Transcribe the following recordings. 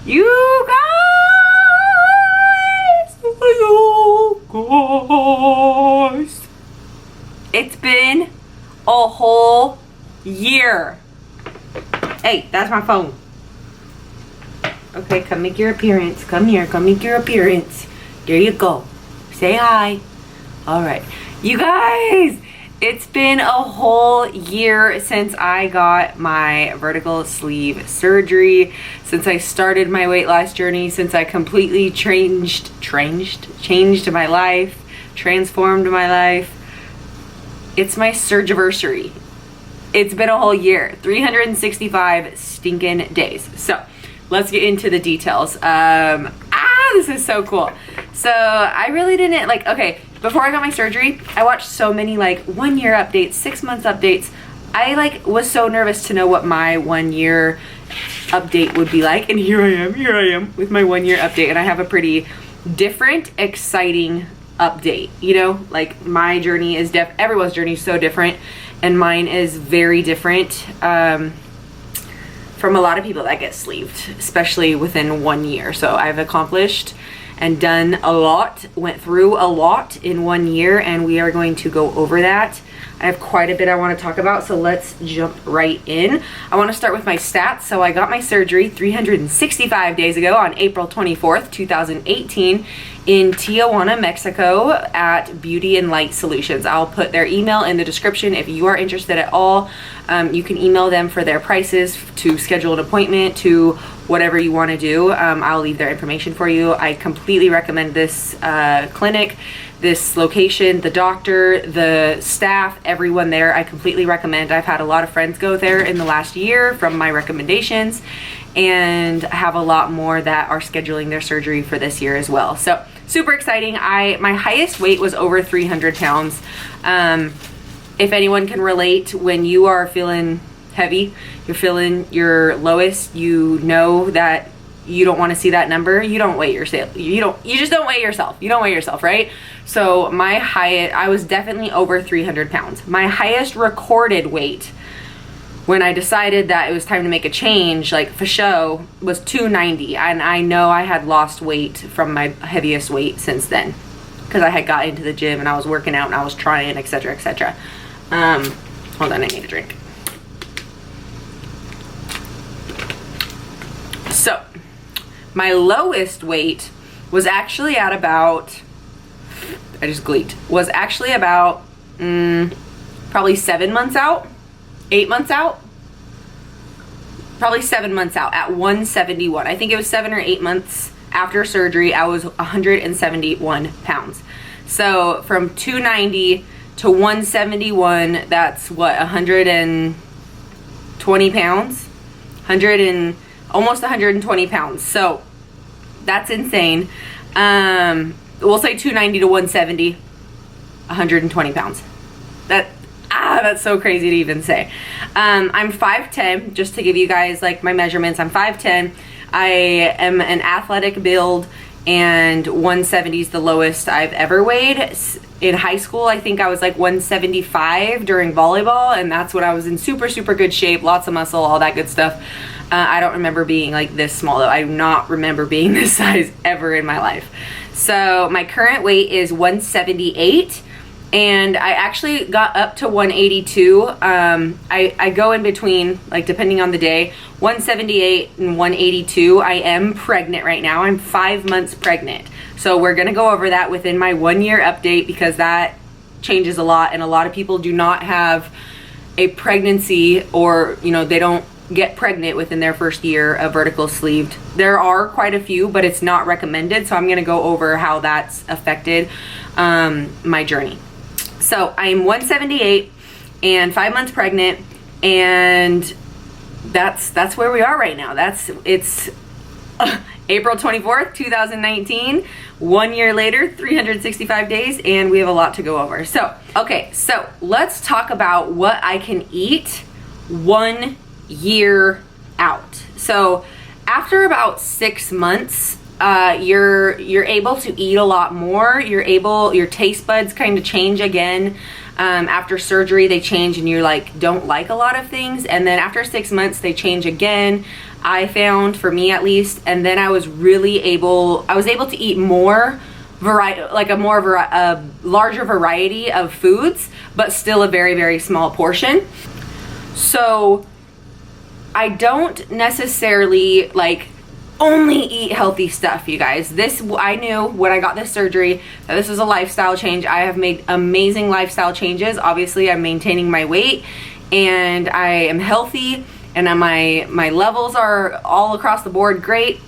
You guys, it's been a whole year. Hey, that's my phone. Okay, come make your appearance. Come here, come make your appearance. There you go. Say hi. All right. You guys, it's been a whole year since I got my vertical sleeve surgery, since I started my weight loss journey, since I completely changed my life, transformed my life. It's my surgiversary. It's been a whole year, 365 stinking days. So let's get into the details. This is so cool. So I really didn't okay, before I got my surgery, I watched so many 1 year updates, 6 months updates. I was so nervous to know what my 1 year update would be like. And here I am with my 1 year update. And I have a pretty different, exciting update. You know, my journey is everyone's journey is so different. And mine is very different from a lot of people that get sleeved, especially within 1 year. So I've accomplished and done a lot, went through a lot in 1 year, and we are going to go over that. I have quite a bit I want to talk about, so let's jump right in. I want to start with my stats. So I got my surgery 365 days ago on April 24th, 2018 in Tijuana, Mexico at Beauty and Light Solutions. I'll put their email in the description if you are interested at all. You can email them for their prices, to schedule an appointment, to whatever you want to do. I'll leave their information for you. I completely recommend this clinic, this location, the doctor, the staff, everyone there. I completely recommend. I've had a lot of friends go there in the last year from my recommendations, and I have a lot more that are scheduling their surgery for this year as well. So super exciting. My highest weight was over 300 pounds. If anyone can relate, when you are feeling heavy, you're feeling your lowest, you know that you don't want to see that number. You don't weigh yourself. You just don't weigh yourself. You don't weigh yourself, right? So I was definitely over 300 pounds. My highest recorded weight when I decided that it was time to make a change, for show, was 290. And I know I had lost weight from my heaviest weight since then, because I had got into the gym and I was working out and I was trying, etc., etc. Hold on, I need a drink. So my lowest weight was actually at about, was actually about probably 7 months out, 8 months out, probably 7 months out at 171. I think it was 7 or 8 months after surgery, I was 171 pounds. So from 290 to 171, that's what, 120 pounds? Almost 120 pounds. So that's insane. We'll say 290 to 170, 120 pounds. That's so crazy to even say. I'm 5'10", just to give you guys my measurements. I'm 5'10". I am an athletic build, and 170 is the lowest I've ever weighed. In high school, I think I was 175 during volleyball, and that's when I was in super, super good shape, lots of muscle, all that good stuff. I don't remember being this small, though. I do not remember being this size ever in my life. So my current weight is 178, and I actually got up to 182. I go in between, depending on the day, 178 and 182. I am pregnant right now. I'm 5 months pregnant. So we're going to go over that within my 1 year update, because that changes a lot, and a lot of people do not have a pregnancy, or they don't get pregnant within their first year of vertical sleeved. There are quite a few, but it's not recommended. So I'm going to go over how that's affected my journey. So I'm 178 and 5 months pregnant, and that's where we are right now. It's April 24th, 2019, 1 year later, 365 days, and we have a lot to go over. So, okay, so let's talk about what I can eat 1 year out. So after about 6 months, you're able to eat a lot more. Your taste buds kind of change again. After surgery, they change, and you're don't like a lot of things. And then after 6 months, they change again. I found, for me at least. And then I was able to eat more variety, like a larger variety of foods, but still a very, very small portion. So I don't necessarily like only eat healthy stuff, you guys. I knew when I got this surgery that this was a lifestyle change. I have made amazing lifestyle changes. Obviously, I'm maintaining my weight and I am healthy, and my levels are all across the board great,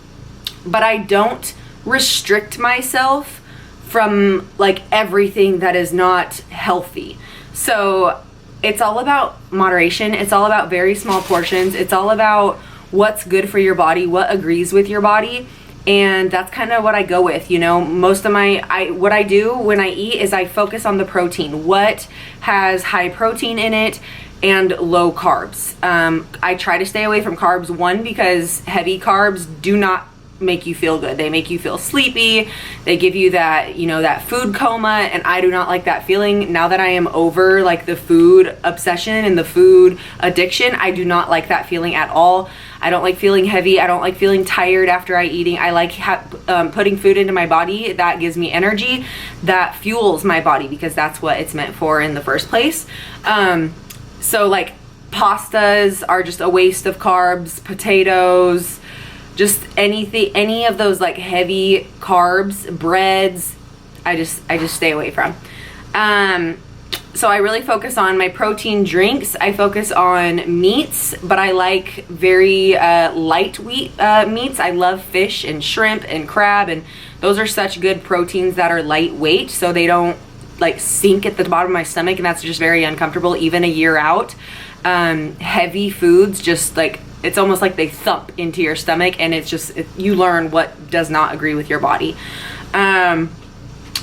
but I don't restrict myself from like everything that is not healthy. So it's all about moderation. It's all about very small portions. It's all about what's good for your body, what agrees with your body. And that's kind of what I go with, you know. Most of what I do when I eat is I focus on the protein, what has high protein in it and low carbs. I try to stay away from carbs, one, because heavy carbs do not make you feel good. They make you feel sleepy. They give you that, you know, that food coma, and I do not like that feeling. Now that I am over like the food obsession and the food addiction, I do not like that feeling at all. I don't like feeling heavy. I don't like feeling tired after eating. I like putting food into my body. That gives me energy. That fuels my body, because that's what it's meant for in the first place. So like pastas are just a waste of carbs, potatoes, just any of those like heavy carbs, breads, I just stay away from. So I really focus on my protein drinks. I focus on meats, but I like very light meats. I love fish and shrimp and crab, and those are such good proteins that are lightweight, so they don't like sink at the bottom of my stomach, and that's just very uncomfortable even a year out. Heavy foods, just like, it's almost like they thump into your stomach, and it's just, you learn what does not agree with your body.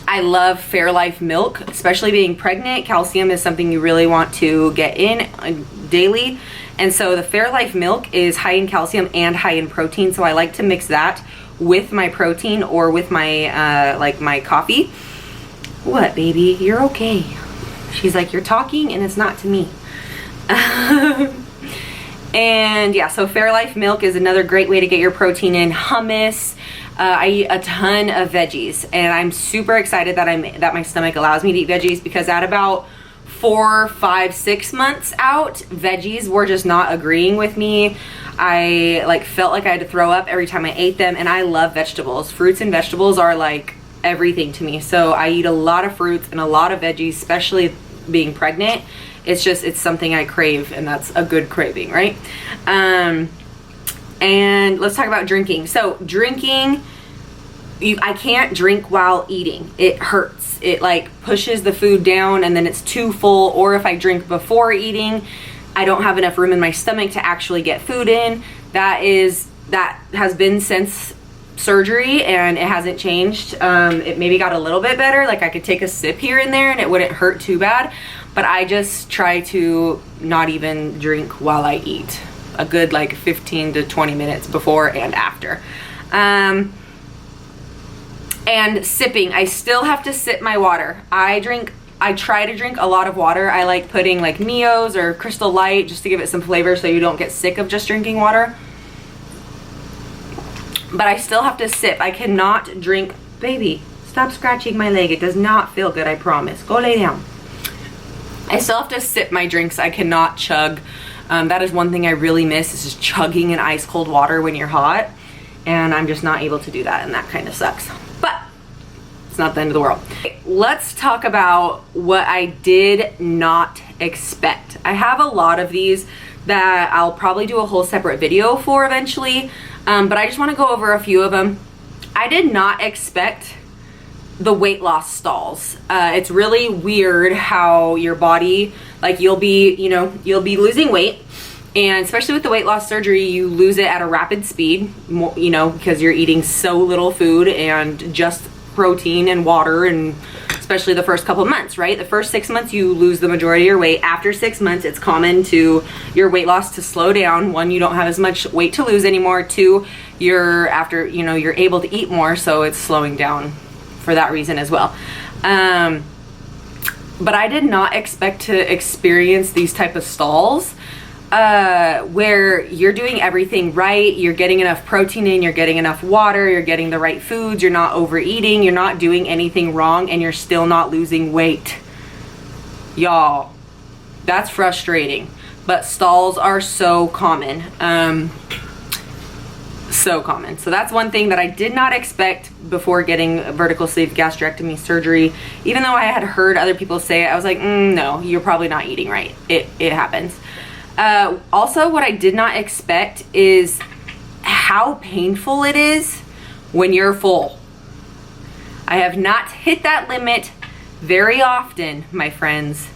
I love Fairlife milk, especially being pregnant. Calcium is something you really want to get in daily. And so the Fairlife milk is high in calcium and high in protein. So I like to mix that with my protein or with my, like my coffee. What, baby? You're okay. She's like, you're talking and it's not to me. And yeah, so Fairlife milk is another great way to get your protein in. Hummus. I eat a ton of veggies, and I'm super excited that my stomach allows me to eat veggies, because at about 4, 5, 6 months out, veggies were just not agreeing with me. I like felt like I had to throw up every time I ate them, and I love vegetables. Fruits and vegetables are like everything to me. So I eat a lot of fruits and a lot of veggies, especially being pregnant. It's something I crave, and that's a good craving, right? And let's talk about drinking. So drinking, I can't drink while eating. It hurts. It like pushes the food down, and then it's too full. Or if I drink before eating, I don't have enough room in my stomach to actually get food in. That has been since surgery, and it hasn't changed. It maybe got a little bit better. Like I could take a sip here and there and it wouldn't hurt too bad. But I just try to not even drink while I eat. A good like 15 to 20 minutes before and after. And sipping, I still have to sip my water. I try to drink a lot of water. I like putting like Mio's or Crystal Light just to give it some flavor so you don't get sick of just drinking water. But I still have to sip. I cannot drink. Baby, stop scratching my leg. It does not feel good, I promise. Go lay down. I still have to sip my drinks. I cannot chug. That is one thing I really miss, is just chugging in ice cold water when you're hot. And I'm just not able to do that, and that kind of sucks. But it's not the end of the world. Let's talk about what I did not expect. I have a lot of these that I'll probably do a whole separate video for eventually. But I just want to go over a few of them. I did not expect the weight loss stalls. It's really weird how your body, like you'll be losing weight, and especially with the weight loss surgery, you lose it at a rapid speed, because you're eating so little food and just protein and water, and especially the first couple of months, right? The first 6 months you lose the majority of your weight. After 6 months, it's common to your weight loss to slow down. One, you don't have as much weight to lose anymore. Two, you're able to eat more, so it's slowing down for that reason as well. But I did not expect to experience these type of stalls. where you're doing everything right, you're getting enough protein in, you're getting enough water, you're getting the right foods, you're not overeating, you're not doing anything wrong, and you're still not losing weight. Y'all, that's frustrating. But stalls are so common. So common. So that's one thing that I did not expect before getting a vertical sleeve gastrectomy surgery. Even though I had heard other people say it, I was like, no, you're probably not eating right. It happens. Also, what I did not expect is how painful it is when you're full. I have not hit that limit very often, my friends.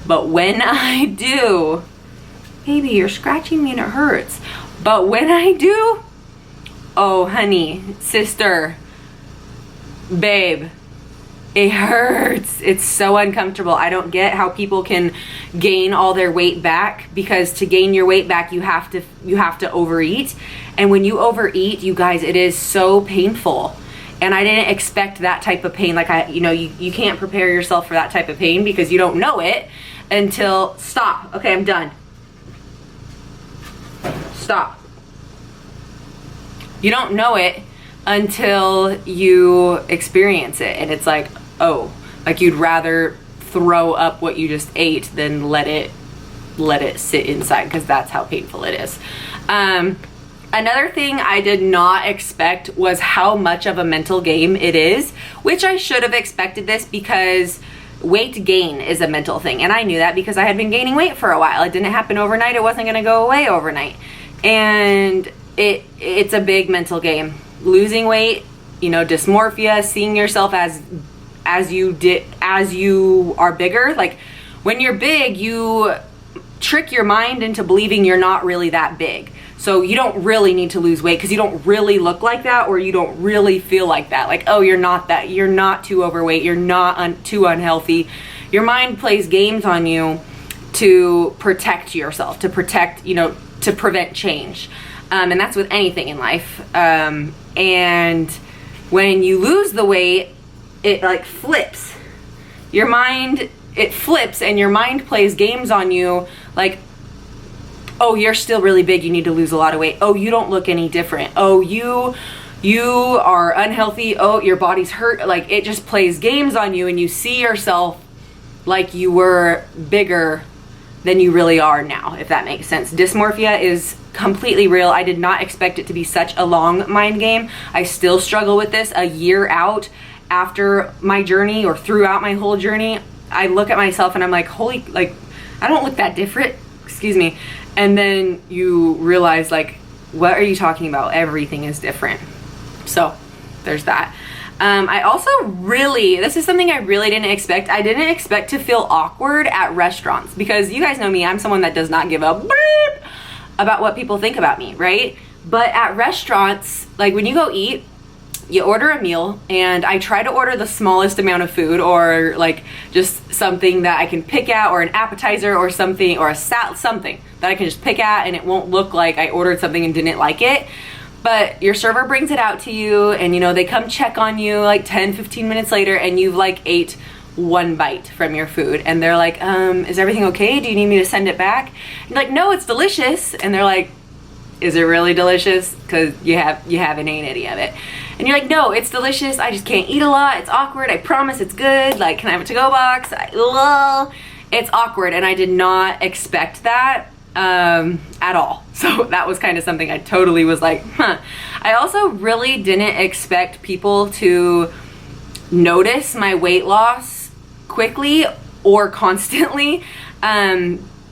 But when I do, baby, you're scratching me and it hurts. But when I do, oh, honey, sister, babe, it hurts. It's so uncomfortable. I don't get how people can gain all their weight back, because to gain your weight back, you have to overeat. And when you overeat, you guys, it is so painful. And I didn't expect that type of pain. Like you can't prepare yourself for that type of pain because you don't know it until, stop. Okay, I'm done. Stop. You don't know it until you experience it, and it's like, oh, like you'd rather throw up what you just ate than let it sit inside, because that's how painful it is. Another thing I did not expect was how much of a mental game it is, which I should have expected this, because weight gain is a mental thing, and I knew that because I had been gaining weight for a while. It didn't happen overnight. It wasn't going to go away overnight. And it's a big mental game. Losing weight, dysmorphia, seeing yourself as you are bigger. Like when you're big, you trick your mind into believing you're not really that big. So you don't really need to lose weight because you don't really look like that, or you don't really feel like that. Like, oh, you're not that. You're not too overweight. You're not too unhealthy. Your mind plays games on you to protect yourself, to prevent change. And that's with anything in life. And when you lose the weight, it like flips. Your mind, it flips, and your mind plays games on you like, oh, you're still really big, you need to lose a lot of weight. Oh, you don't look any different. Oh, you are unhealthy. Oh, your body's hurt. Like it just plays games on you, and you see yourself like you were bigger than you really are now, if that makes sense. Dysmorphia is completely real. I did not expect it to be such a long mind game. I still struggle with this a year out after my journey, or throughout my whole journey. I look at myself and I'm like, I don't look that different. Excuse me. And then you realize, like, what are you talking about? Everything is different. So there's that. I also this is something I really didn't expect. I didn't expect to feel awkward at restaurants, because you guys know me, I'm someone that does not give a beep about what people think about me, right? But at restaurants, like when you go eat, you order a meal, and I try to order the smallest amount of food, or like just something that I can pick at, or an appetizer or something, or a salad, something that I can just pick at and it won't look like I ordered something and didn't like it. But your server brings it out to you, and they come check on you like 10-15 minutes later, and you've like ate one bite from your food, and they're like, is everything okay? Do you need me to send it back? You're like, no, it's delicious. And they're like, is it really delicious? Because you haven't ate any of it. And you're like, no, it's delicious. I just can't eat a lot. It's awkward. I promise it's good. Like, can I have a to-go box? It's awkward, and I did not expect that at all. So that was kind of something I totally was like, huh. I also really didn't expect people to notice my weight loss quickly or constantly.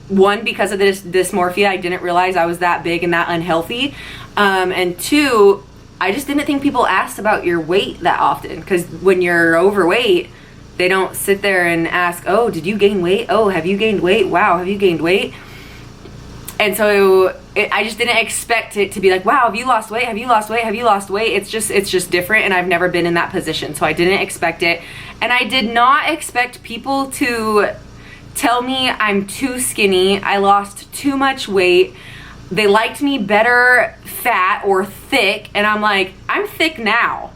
One, because of this dysmorphia, I didn't realize I was that big and that unhealthy. And two, I just didn't think people asked about your weight that often, because when you're overweight, they don't sit there and ask, oh, did you gain weight? Oh, have you gained weight? Wow, have you gained weight? And so I just didn't expect it to be like, wow, have you lost weight? Have you lost weight? Have you lost weight? It's just different, and I've never been in that position, so I didn't expect it. And I did not expect people to tell me I'm too skinny, I lost too much weight, they liked me better fat or thick, and I'm like, I'm thick now.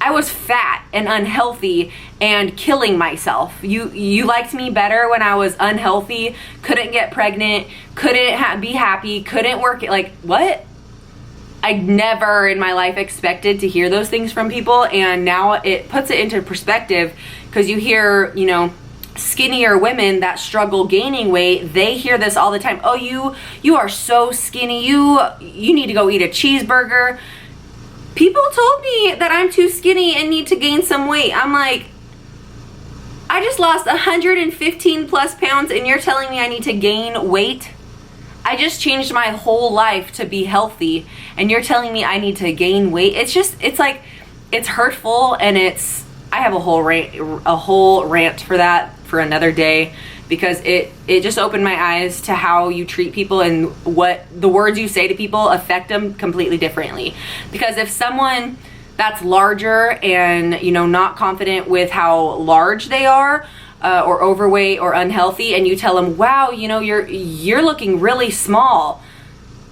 I was fat and unhealthy and killing myself. You liked me better when I was unhealthy, couldn't get pregnant, couldn't be happy, couldn't work. Like, what? I never in my life expected to hear those things from people, and now it puts it into perspective, because you hear, you know, skinnier women that struggle gaining weight, they hear this all the time. Oh, you are so skinny, you need to go eat a cheeseburger. People told me that I'm too skinny and need to gain some weight. I'm like, I just lost 115 plus pounds and you're telling me I need to gain weight? I just changed my whole life to be healthy and you're telling me I need to gain weight? It's like, it's hurtful, and I have a whole rant for that for another day, because it just opened my eyes to how you treat people and what the words you say to people affect them completely differently. Because if someone that's larger and, you know, not confident with how large they are, or overweight or unhealthy, and you tell them, wow, you know, you're looking really small,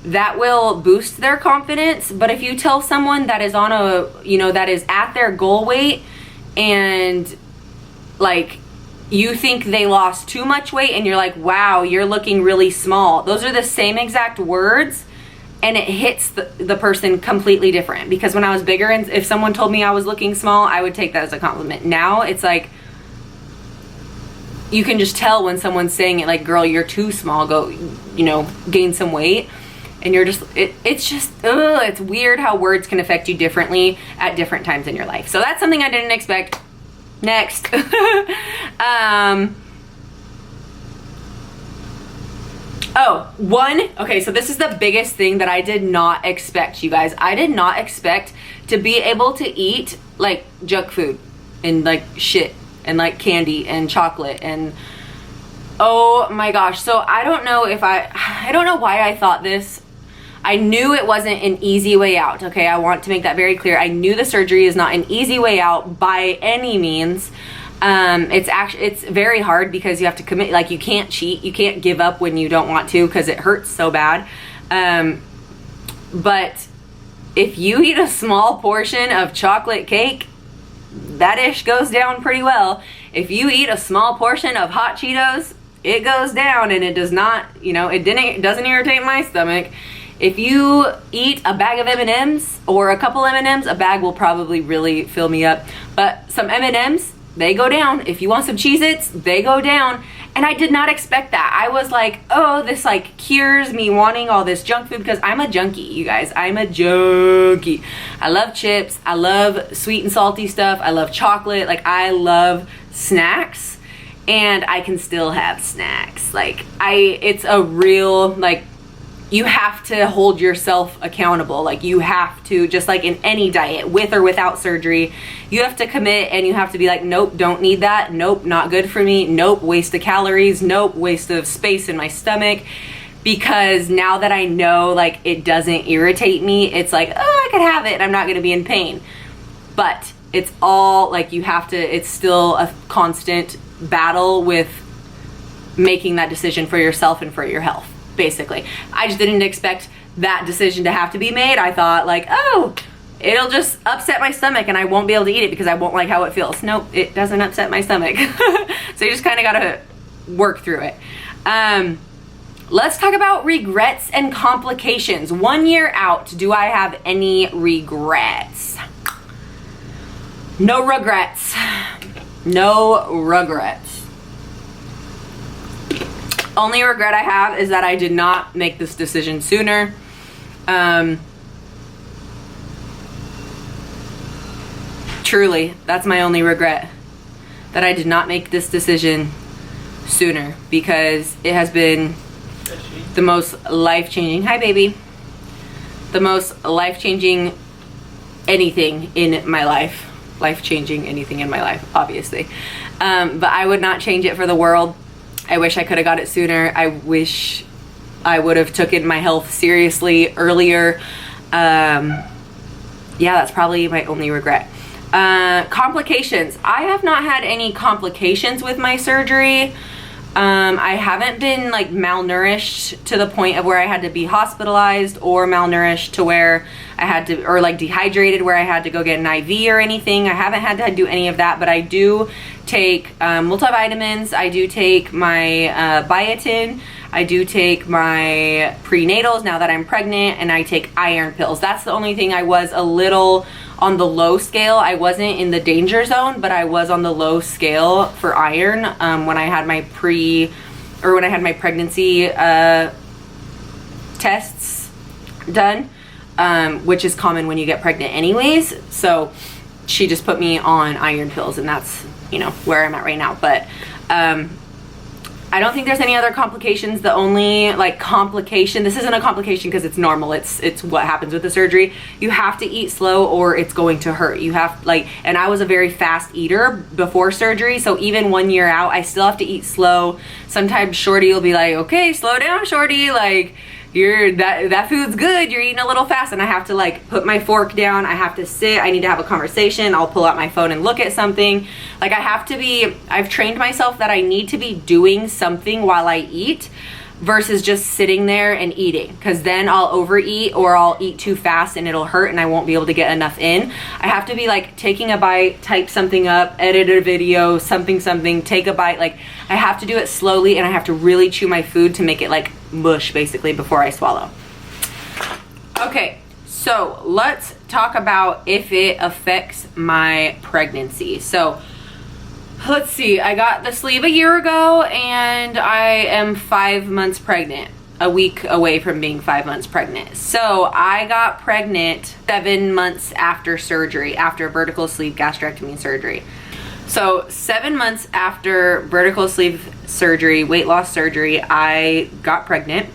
that will boost their confidence. But if you tell someone that is on a, you know, that is at their goal weight, and like, you think they lost too much weight and you're like, wow, you're looking really small, those are the same exact words, and it hits the person completely different. Because when I was bigger, and if someone told me I was looking small, I would take that as a compliment. Now it's like, you can just tell when someone's saying it, like, girl, you're too small, go, you know, gain some weight. And you're just, it's just, it's weird how words can affect you differently at different times in your life. So that's something I didn't expect. Next. Okay, so this is the biggest thing that I did not expect, you guys. I did not expect to be able to eat, like, junk food and, like, shit and, like, candy and chocolate and, oh my gosh. So I don't know I don't know why I thought this. I knew it wasn't an easy way out, okay? I want to make that very clear. I knew the surgery is not an easy way out by any means. It's very hard, because you have to commit, like, you can't cheat, you can't give up when you don't want to, because it hurts so bad. But if you eat a small portion of chocolate cake, that ish goes down pretty well. If you eat a small portion of hot Cheetos, it goes down, and it does not, you know, it doesn't irritate my stomach. If you eat a bag of M&Ms or a couple M&Ms, a bag will probably really fill me up. But some M&Ms, they go down. If you want some Cheez-Its, they go down. And I did not expect that. I was like, oh, this like cures me wanting all this junk food, because I'm a junkie, you guys. I'm a junkie. I love chips. I love sweet and salty stuff. I love chocolate. Like, I love snacks, and I can still have snacks. Like, it's a real, like, you have to hold yourself accountable. Like, you have to, just like in any diet, with or without surgery, you have to commit, and you have to be like, nope, don't need that. Nope, not good for me. Nope, waste of calories. Nope, waste of space in my stomach. Because now that I know, like, it doesn't irritate me, it's like, oh, I could have it and I'm not going to be in pain. But it's all like, you have to, it's still a constant battle with making that decision for yourself and for your health. Basically, I just didn't expect that decision to have to be made. I thought, like, oh, it'll just upset my stomach and I won't be able to eat it because I won't like how it feels. Nope, it doesn't upset my stomach. So you just kind of got to work through it. Let's talk about regrets and complications. 1 year out, do I have any regrets? No regrets. No regrets. Only regret I have is that I did not make this decision sooner. Truly, that's my only regret, that I did not make this decision sooner, because it has been the most life-changing, hi baby, the most life-changing anything in my life. Life-changing anything in my life, obviously. But I would not change it for the world. I wish I could have got it sooner. I wish I would have taken my health seriously earlier. Yeah, that's probably my only regret. Complications. I have not had any complications with my surgery. I haven't been like malnourished to the point of where I had to be hospitalized, or malnourished to where I had to, or like dehydrated where I had to go get an IV or anything. I haven't had to do any of that, but I do take multivitamins. I do take my biotin. I do take my prenatals now that I'm pregnant, and I take iron pills. That's the only thing I was a little on the low scale. I wasn't in the danger zone, but I was on the low scale for iron when I had my when I had my pregnancy tests done, which is common when you get pregnant anyways. So she just put me on iron pills, and that's, you know, where I'm at right now. But I don't think there's any other complications. The only like complication, this isn't a complication because it's normal, it's what happens with the surgery. You have to eat slow or it's going to hurt. You have like, and I was a very fast eater before surgery, so even 1 year out, I still have to eat slow. Sometimes Shorty will be like, okay, slow down, Shorty, like that food's good, you're eating a little fast. And I have to like put my fork down, I have to sit, I need to have a conversation, I'll pull out my phone and look at something. Like I have to be, I've trained myself that I need to be doing something while I eat versus just sitting there and eating, because then I'll overeat or I'll eat too fast and it'll hurt and I won't be able to get enough in. I have to be like taking a bite, type something up, edit a video, something, take a bite. Like I have to do it slowly, and I have to really chew my food to make it like mush basically before I swallow. Okay, so let's talk about if it affects my pregnancy. So let's see, I got the sleeve a year ago and I am 5 months pregnant, a week away from being 5 months pregnant. So I got pregnant 7 months after surgery, after vertical sleeve gastrectomy surgery. So 7 months after vertical sleeve surgery, weight loss surgery, I got pregnant.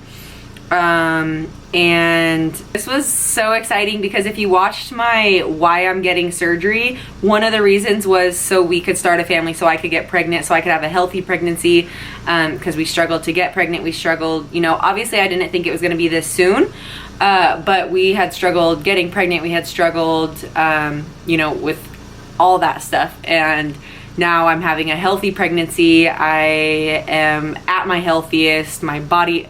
And this was so exciting because if you watched my why I'm getting surgery, one of the reasons was so we could start a family, so I could get pregnant, so I could have a healthy pregnancy, because we struggled to get pregnant. We struggled, you know, obviously I didn't think it was going to be this soon, but we had struggled getting pregnant. We had struggled, you know, with all that stuff, and now I'm having a healthy pregnancy. I am at my healthiest. My body,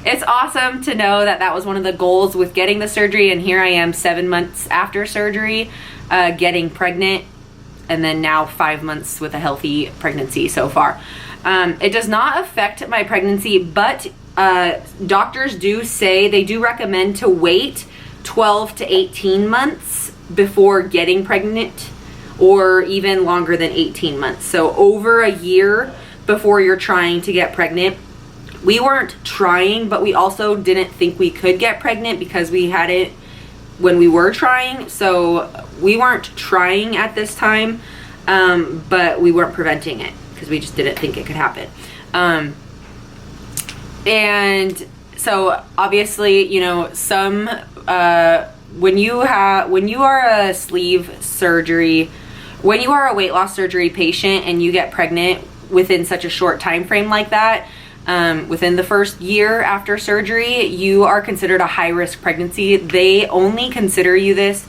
it's awesome to know that that was one of the goals with getting the surgery, and here I am 7 months after surgery, getting pregnant, and then now 5 months with a healthy pregnancy so far. It does not affect my pregnancy, but doctors do say, they do recommend to wait 12 to 18 months before getting pregnant, or even longer than 18 months. So over a year before you're trying to get pregnant. We weren't trying, but we also didn't think we could get pregnant because we had it when we were trying. So we weren't trying at this time, but we weren't preventing it because we just didn't think it could happen. And so obviously, you know, some when you are a sleeve surgery, when you are a weight loss surgery patient and you get pregnant within such a short time frame like that, within the first year after surgery, you are considered a high-risk pregnancy. They only consider you this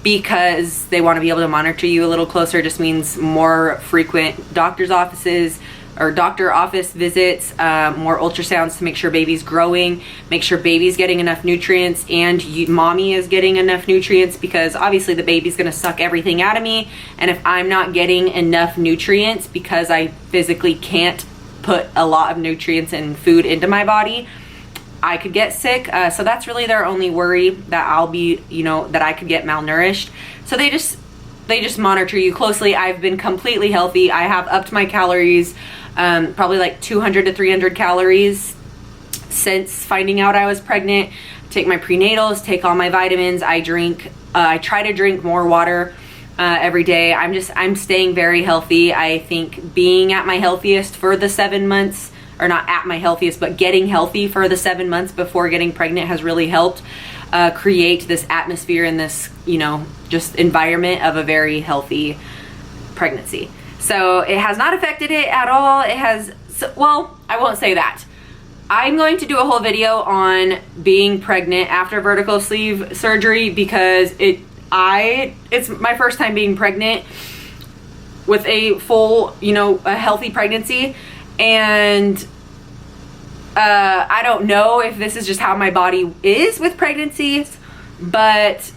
because they want to be able to monitor you a little closer. Just means more frequent doctor's offices or doctor office visits, more ultrasounds to make sure baby's growing, make sure baby's getting enough nutrients, and mommy is getting enough nutrients, because obviously the baby's going to suck everything out of me, and if I'm not getting enough nutrients because I physically can't put a lot of nutrients and food into my body, I could get sick. So that's really their only worry, that I'll be, you know, that I could get malnourished. So they just monitor you closely. I've been completely healthy. I have upped my calories, probably like 200 to 300 calories since finding out I was pregnant. Take my prenatals, take all my vitamins. I try to drink more water every day. I'm staying very healthy. I think being at my healthiest for the 7 months, or not at my healthiest, but getting healthy for the 7 months before getting pregnant has really helped create this atmosphere and this, you know, just environment of a very healthy pregnancy. So it has not affected it at all. It has, well, I won't say that. I'm going to do a whole video on being pregnant after vertical sleeve surgery, because it's my first time being pregnant with a full, you know, a healthy pregnancy. And I don't know if this is just how my body is with pregnancies, but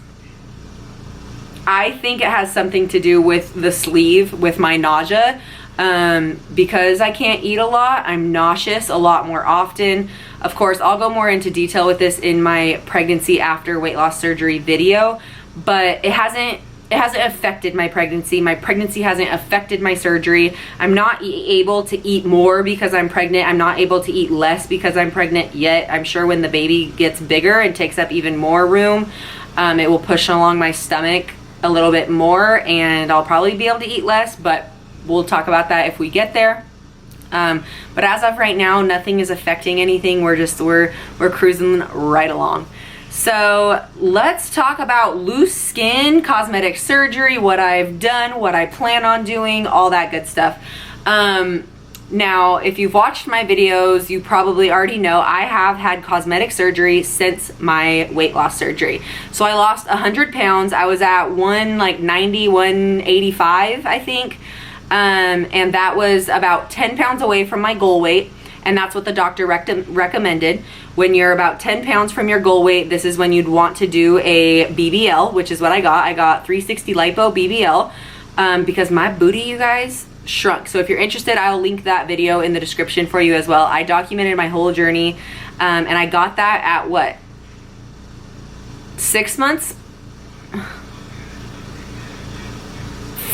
I think it has something to do with the sleeve, with my nausea. Because I can't eat a lot, I'm nauseous a lot more often. Of course, I'll go more into detail with this in my pregnancy after weight loss surgery video, but it hasn't affected my pregnancy. My pregnancy hasn't affected my surgery. I'm not able to eat more because I'm pregnant. I'm not able to eat less because I'm pregnant yet. I'm sure when the baby gets bigger and takes up even more room, it will push along my stomach a little bit more, and I'll probably be able to eat less, but we'll talk about that if we get there. But as of right now, nothing is affecting anything. We're cruising right along. So let's talk about loose skin, cosmetic surgery, what I've done, what I plan on doing, all that good stuff. Now, if you've watched my videos, you probably already know I have had cosmetic surgery since my weight loss surgery. So I lost 100 pounds. I was at 190, 185, I think. And that was about 10 pounds away from my goal weight. And that's what the doctor recommended. When you're about 10 pounds from your goal weight, this is when you'd want to do a BBL, which is what I got. I got 360 lipo BBL, because my booty, you guys, shrunk. So if you're interested, I'll link that video in the description for you as well. I documented my whole journey, and I got that at what? 6 months?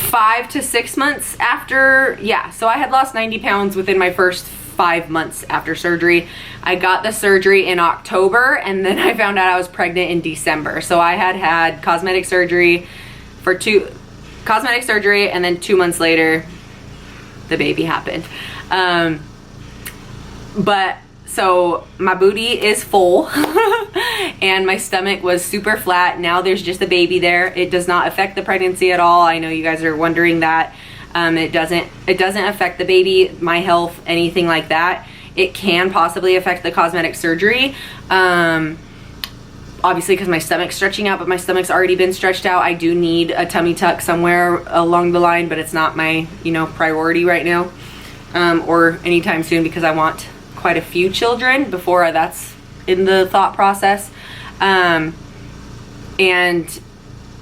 5 to 6 months after, yeah. So I had lost 90 pounds within my first 5 months after surgery. I got the surgery in October, and then I found out I was pregnant in December. So I had cosmetic surgery and then 2 months later, the baby happened. But so my booty is full and my stomach was super flat. Now there's just a baby there. It does not affect the pregnancy at all. I know you guys are wondering that. It doesn't affect the baby, my health, anything like that. It can possibly affect the cosmetic surgery. Obviously because my stomach's stretching out, but my stomach's already been stretched out. I do need a tummy tuck somewhere along the line, but it's not my, priority right now, or anytime soon, because I want quite a few children before that's in the thought process. And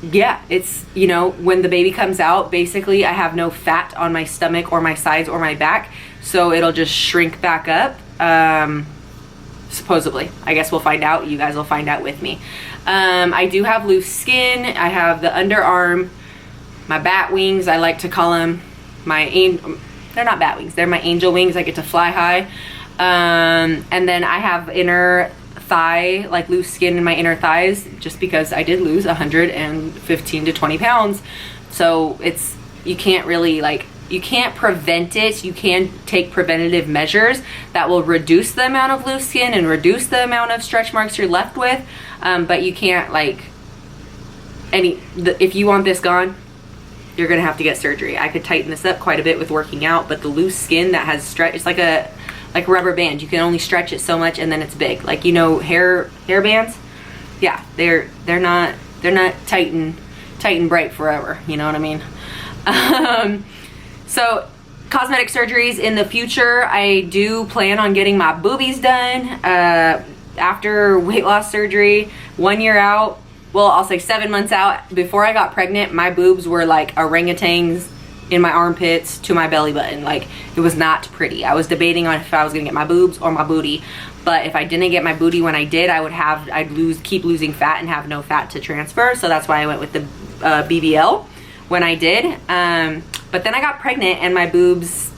yeah, it's, when the baby comes out, basically I have no fat on my stomach or my sides or my back, so it'll just shrink back up. Supposedly. I guess we'll find out. You guys will find out with me. I do have loose skin. I have the underarm, my bat wings, I like to call them. They're not bat wings, they're my angel wings. I get to fly high. And then I have inner thigh, like loose skin in my inner thighs, just because I did lose 115 to 20 pounds. So you can't really you can't prevent it. You can take preventative measures that will reduce the amount of loose skin and reduce the amount of stretch marks you're left with. But you can't if you want this gone, you're gonna have to get surgery. I could tighten this up quite a bit with working out, but the loose skin that has stretch, it's like a rubber band. You can only stretch it so much and then it's big. Hair bands? Yeah, they're not tight and bright forever. You know what I mean? So cosmetic surgeries in the future, I do plan on getting my boobies done after weight loss surgery, 1 year out. Well, I'll say 7 months out. Before I got pregnant, my boobs were like orangutans in my armpits to my belly button. It was not pretty. I was debating on if I was gonna get my boobs or my booty, but if I didn't get my booty when I did, I'd keep losing fat and have no fat to transfer. So that's why I went with the BBL when I did. But then I got pregnant and my boobs,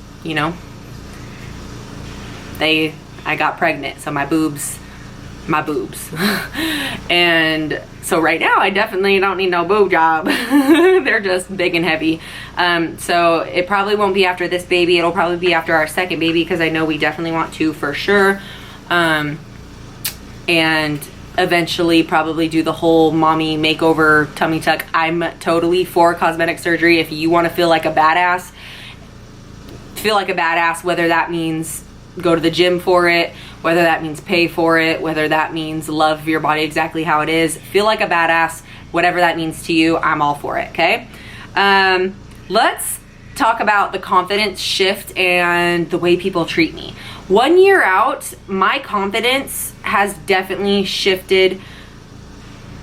I got pregnant, so my boobs. And so right now I definitely don't need no boob job. They're just big and heavy. So it probably won't be after this baby. It'll probably be after our second baby, because I know we definitely want two for sure. And eventually probably do the whole mommy makeover tummy tuck. I'm totally for cosmetic surgery. If you want to feel like a badass, whether that means go to the gym for it, whether that means pay for it, whether that means love your body exactly how it is, feel like a badass, whatever that means to you, I'm all for it. Okay, let's talk about the confidence shift and the way people treat me. 1 year out, my confidence has definitely shifted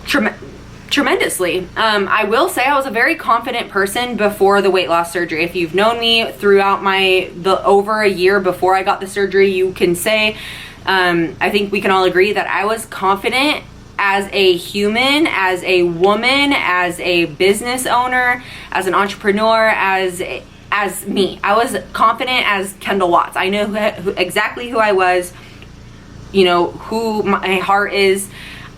tremendously. I will say I was a very confident person before the weight loss surgery. If you've known me throughout the over a year before I got the surgery, you can say, I think we can all agree that I was confident as a human, as a woman, as a business owner, as an entrepreneur, as me. I was confident as Kendall Watts. I know exactly who I was, you know, who my heart is.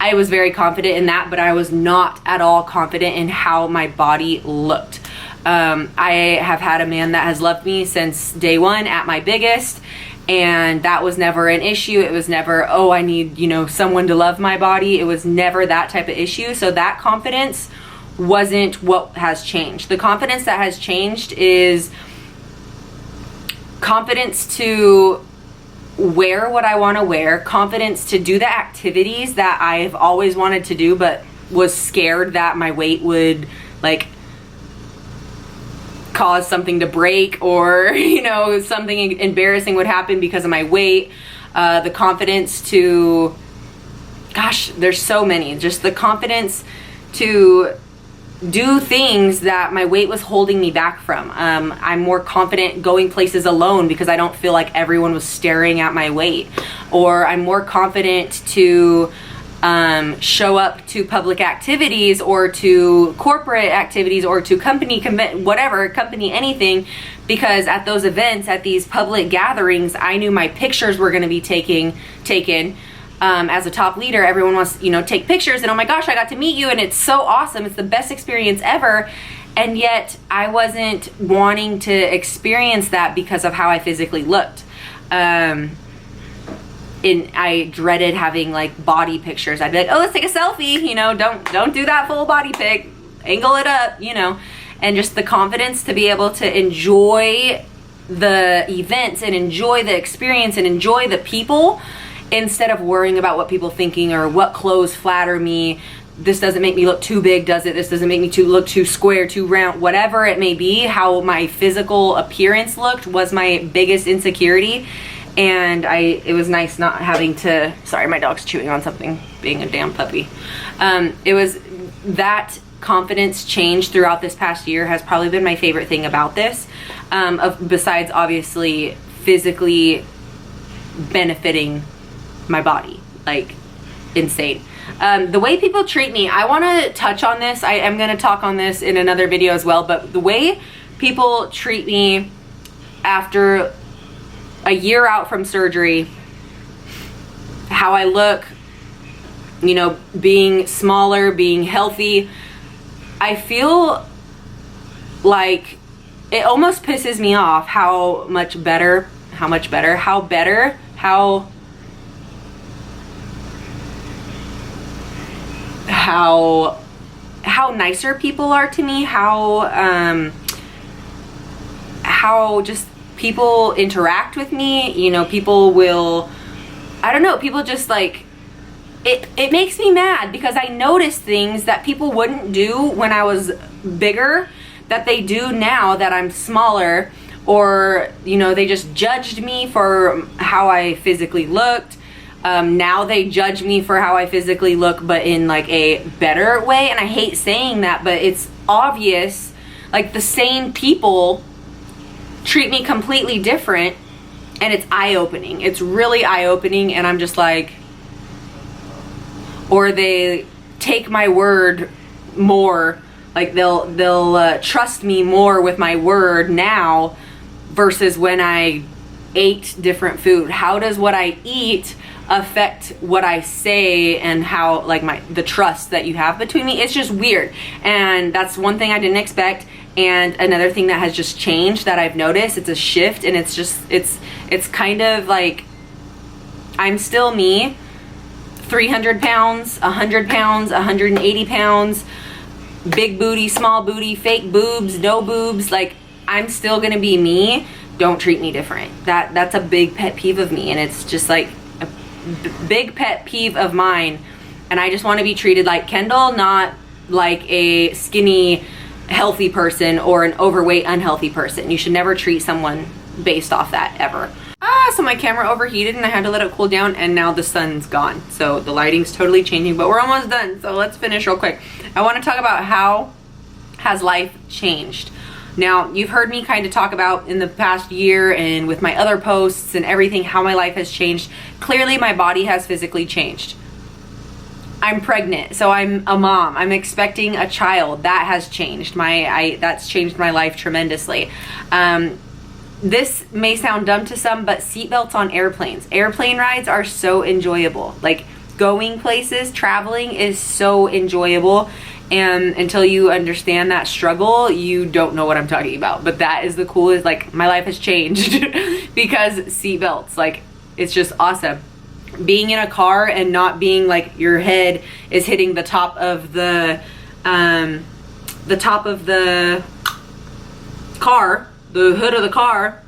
I was very confident in that, but I was not at all confident in how my body looked. I have had a man that has loved me since day one at my biggest, and that was never an issue. It was never, oh, I need, you know, someone to love my body. It was never that type of issue. So that confidence wasn't what has changed. The confidence that has changed is confidence to wear what I want to wear, confidence to do the activities that I've always wanted to do, but was scared that my weight would like cause something to break, or you know, something embarrassing would happen because of my weight. The confidence to, gosh, there's so many, just the confidence to do things that my weight was holding me back from. I'm more confident going places alone because I don't feel like everyone was staring at my weight. Or I'm more confident to show up to public activities or to corporate activities or to company anything, because at those events, at these public gatherings, I knew my pictures were going to be taken. As a top leader, everyone wants, you know, take pictures, and oh my gosh, I got to meet you and it's so awesome. It's the best experience ever. And yet I wasn't wanting to experience that because of how I physically looked. I dreaded having like body pictures. I'd be like, oh, let's take a selfie, you know, don't do that full body pic, angle it up, you know. And just the confidence to be able to enjoy the events and enjoy the experience and enjoy the people, instead of worrying about what people thinking or what clothes flatter me. This doesn't make me look too big, does it? This doesn't make me look too square, too round, whatever it may be. How my physical appearance looked was my biggest insecurity. And it was nice not having to, sorry, my dog's chewing on something, being a damn puppy. It was that confidence change throughout this past year has probably been my favorite thing about this, besides obviously physically benefiting my body, like insane. The way people treat me, I want to touch on this. I am going to talk on this in another video as well, but the way people treat me after a year out from surgery, how I look, you know, being smaller, being healthy, I feel like it almost pisses me off how nicer people are to me, how just people interact with me. You know, people will, I don't know, people just like, it makes me mad because I notice things that people wouldn't do when I was bigger that they do now that I'm smaller, or, you know, they just judged me for how I physically looked. Now they judge me for how I physically look, but in like a better way. And I hate saying that, but it's obvious, like the same people treat me completely different, and it's eye-opening. It's really eye-opening, and I'm just like, or they take my word more, like they'll trust me more with my word now versus when I ate different food. How does what I eat affect what I say, and how like the trust that you have between me? It's just weird, and that's one thing I didn't expect. And another thing that has just changed that I've noticed, it's a shift, and it's just it's kind of like I'm still me, 300 pounds, 100 pounds, 180 pounds, big booty, small booty, fake boobs, no boobs, like I'm still gonna be me. Don't treat me different. That's a big pet peeve of me, and it's just like a big pet peeve of mine. And I just want to be treated like Kendall, not like a skinny healthy person or an overweight, unhealthy person. You should never treat someone based off that, ever. So my camera overheated and I had to let it cool down, and now the sun's gone. So the lighting's totally changing, but we're almost done. So let's finish real quick. I want to talk about how has life changed. Now, you've heard me kind of talk about in the past year and with my other posts and everything, how my life has changed. Clearly, my body has physically changed. I'm pregnant, so I'm a mom. I'm expecting a child. That has changed. That's changed my life tremendously. This may sound dumb to some, but seatbelts on airplanes. Airplane rides are so enjoyable. Like, going places, traveling is so enjoyable. And until you understand that struggle, you don't know what I'm talking about. But that is the coolest, like, my life has changed because seatbelts, like, it's just awesome. Being in a car and not being like your head is hitting the top of the car, the hood of the car,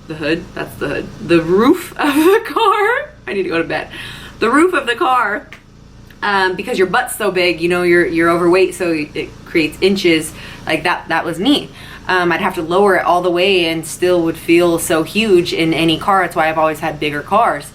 the hood, that's the hood, the roof of the car. I need to go to bed. The roof of the car, because your butt's so big, you know, you're overweight, so it creates inches. Like that was me. I'd have to lower it all the way and still would feel so huge in any car. That's why I've always had bigger cars.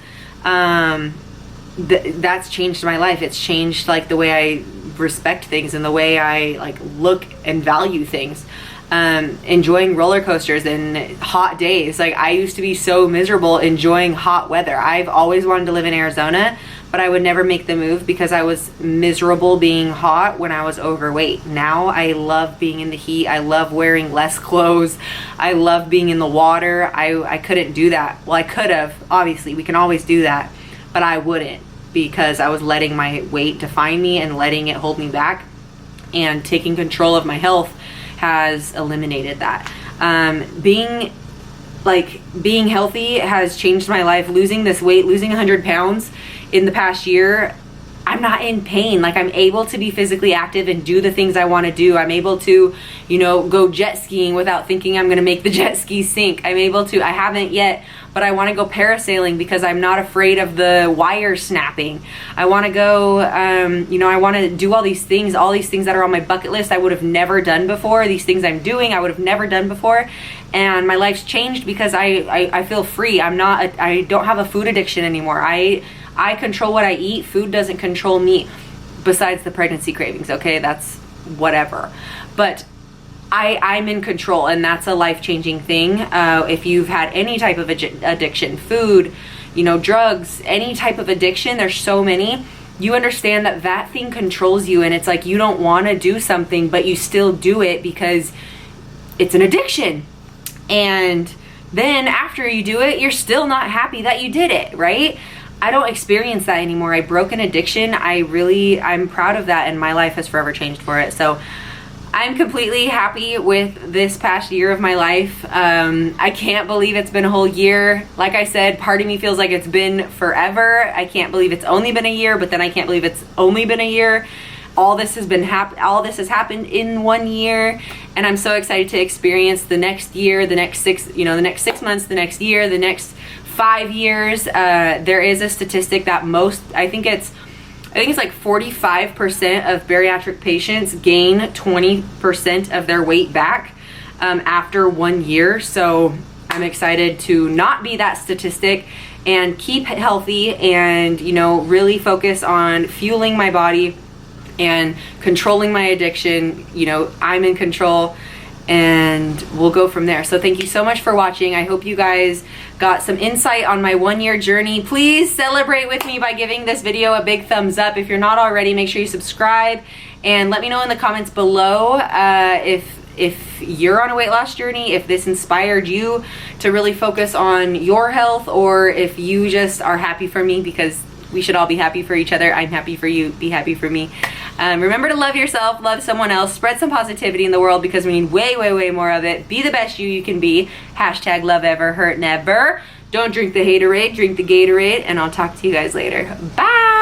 That's changed my life. It's changed like the way I respect things and the way I like look and value things. Enjoying roller coasters and hot days. Like, I used to be so miserable enjoying hot weather. I've always wanted to live in Arizona, but I would never make the move because I was miserable being hot when I was overweight. Now I love being in the heat. I love wearing less clothes. I love being in the water. I couldn't do that. Well, I could have. Obviously, we can always do that, but I wouldn't, because I was letting my weight define me and letting it hold me back. And taking control of my health has eliminated that. Being healthy has changed my life. Losing this weight, losing 100 pounds in the past year, I'm not in pain. Like, I'm able to be physically active and do the things I want to do. I'm able to, you know, go jet skiing without thinking I'm going to make the jet ski sink. I haven't yet, but I want to go parasailing because I'm not afraid of the wire snapping. I want to go, I want to do all these things that are on my bucket list I would have never done before. These things I'm doing, I would have never done before. And my life's changed because I feel free. I don't have a food addiction anymore. I control what I eat. Food doesn't control me, besides the pregnancy cravings. Okay, that's whatever. But I'm in control, and that's a life-changing thing. If you've had any type of addiction, food, drugs, any type of addiction, there's so many, you understand that thing controls you, and it's like you don't want to do something, but you still do it because it's an addiction. And then after you do it, you're still not happy that you did it, right? I don't experience that anymore. I broke an addiction. I'm proud of that, and my life has forever changed for it. So I'm completely happy with this past year of my life. I can't believe it's been a whole year. Like I said, part of me feels like it's been forever. I can't believe it's only been a year, but then I can't believe it's only been a year. All this has happened in 1 year, and I'm so excited to experience the next year, the next 6 months, the next year, the next 5 years. There is a statistic that I think it's like 45% of bariatric patients gain 20% of their weight back after 1 year. So I'm excited to not be that statistic and keep healthy and, really focus on fueling my body and controlling my addiction. I'm in control, and we'll go from there. So thank you so much for watching. I hope you guys got some insight on my 1 year journey. Please celebrate with me by giving this video a big thumbs up. If you're not already, make sure you subscribe, and let me know in the comments below if you're on a weight loss journey, if this inspired you to really focus on your health, or if you just are happy for me, because we should all be happy for each other. I'm happy for you. Be happy for me. Remember to love yourself, love someone else, spread some positivity in the world, because we need way, way, way more of it. Be the best you can be. # love ever, hurt never. Don't drink the haterade, drink the Gatorade, and I'll talk to you guys later. Bye!